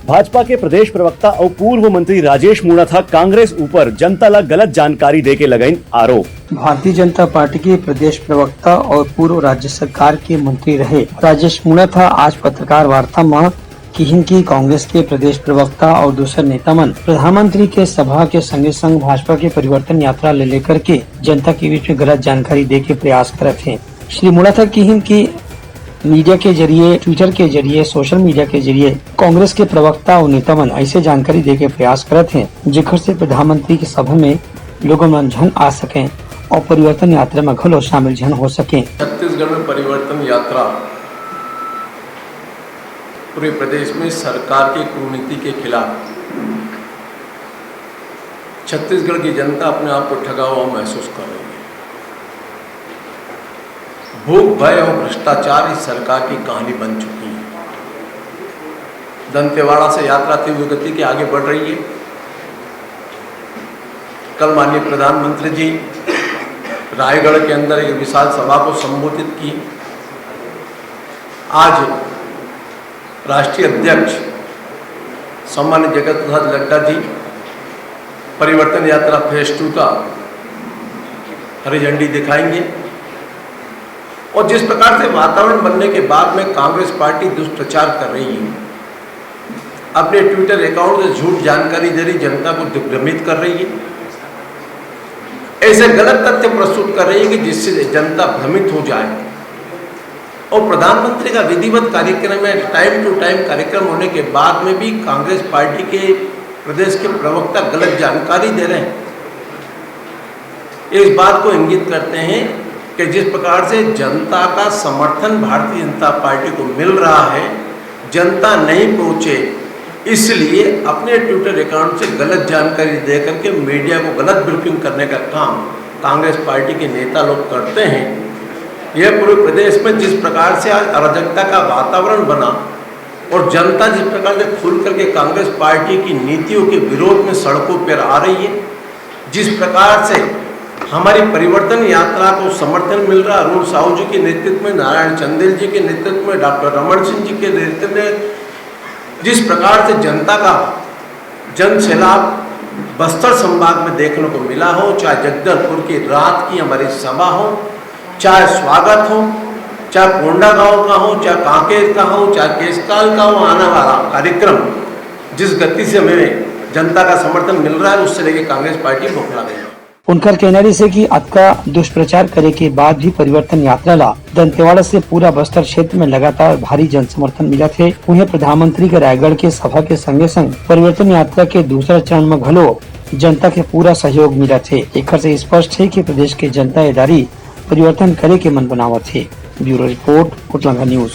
भाजपा के प्रदेश प्रवक्ता और पूर्व मंत्री राजेश मूणाथा कांग्रेस ऊपर जनता ला गलत जानकारी देके लगाइन आरोप। भारतीय जनता पार्टी के प्रदेश प्रवक्ता और पूर्व राज्य सरकार के मंत्री रहे राजेश मूणाथा आज पत्रकार वार्ता में किहिन की कांग्रेस के प्रदेश प्रवक्ता और दूसरे नेता मन प्रधानमंत्री के सभा के संगे संग भाजपा के परिवर्तन यात्रा ले लेकर के जनता के बीच में गलत जानकारी दे के प्रयास करते हैं। श्री मूणाथा किहिन की मीडिया के जरिए, ट्विटर के जरिए, सोशल मीडिया के जरिए कांग्रेस के प्रवक्ता और नेता मन ऐसे जानकारी दे के प्रयास करते हैं जेकर से प्रधानमंत्री की सभा में लोगों में झन आ सके और परिवर्तन यात्रा में घलो शामिल झन हो सके। छत्तीसगढ़ में परिवर्तन यात्रा पूरे प्रदेश में सरकार की कुनीति के खिलाफ छत्तीसगढ़ की जनता अपने आप को ठगा हुआ महसूस कर रही है। भूख, भय और भ्रष्टाचार इस सरकार की कहानी बन चुकी है। दंतेवाड़ा से यात्रा तीव्र गति के आगे बढ़ रही है। कल माननीय प्रधानमंत्री जी रायगढ़ के अंदर एक विशाल सभा को संबोधित की। आज राष्ट्रीय अध्यक्ष सम्मान्य जगत प्रसाद नड्डा जी परिवर्तन यात्रा फेज 2 का हरी झंडी दिखाएंगे। और जिस प्रकार से वातावरण बनने के बाद में कांग्रेस पार्टी दुष्प्रचार कर रही है, अपने ट्विटर अकाउंट से झूठ जानकारी दे रही, जनता को दिग्भ्रमित कर रही है, ऐसे गलत तथ्य प्रस्तुत कर रही है कि जिससे जनता भ्रमित हो जाए। और प्रधानमंत्री का विधिवत कार्यक्रम में टाइम टू टाइम कार्यक्रम होने के बाद में भी कांग्रेस पार्टी के प्रदेश के प्रवक्ता गलत जानकारी दे रहे हैं। इस बात को इंगित करते हैं कि जिस प्रकार से जनता का समर्थन भारतीय जनता पार्टी को मिल रहा है, जनता नहीं पहुंचे, इसलिए अपने ट्विटर अकाउंट से गलत जानकारी दे करके मीडिया को गलत ब्रीफिंग करने का काम कांग्रेस पार्टी के नेता लोग करते हैं। यह पूरे प्रदेश में जिस प्रकार से आज अराजकता का वातावरण बना और जनता जिस प्रकार से खुल करके कांग्रेस पार्टी की नीतियों के विरोध में सड़कों पर आ रही है, जिस प्रकार से हमारी परिवर्तन यात्रा को समर्थन मिल रहा, अरुण साहू जी के नेतृत्व में, नारायण चंदेल जी के नेतृत्व में, डॉक्टर रमन सिंह जी के नेतृत्व में जिस प्रकार से जनता का जन सैलाब बस्तर संभाग में देखने को मिला हो, चाहे जगदलपुर की रात की हमारी सभा हो, चाहे स्वागत हो, चाहे कोंडागांव का हो, चाहे कांकेर का हो, चाहे केसकाल का हो, आने वाला कार्यक्रम जिस गति से हमें जनता का समर्थन मिल रहा है, उससे लेकर कांग्रेस पार्टी बौखला गई है। उनका कहना से कि अतका दुष्प्रचार करे के बाद भी परिवर्तन यात्रा ला दंतेवाड़ा से पूरा बस्तर क्षेत्र में लगातार भारी जन समर्थन मिला थे। उन्हें प्रधानमंत्री के रायगढ़ के सभा के संगे संग परिवर्तन यात्रा के दूसरा चरण में घलो जनता के पूरा सहयोग मिला थे। एक से स्पष्ट है कि प्रदेश के जनता एदारी परिवर्तन करे के मन बनावत थे। ब्यूरो रिपोर्ट, कुटलंगा न्यूज।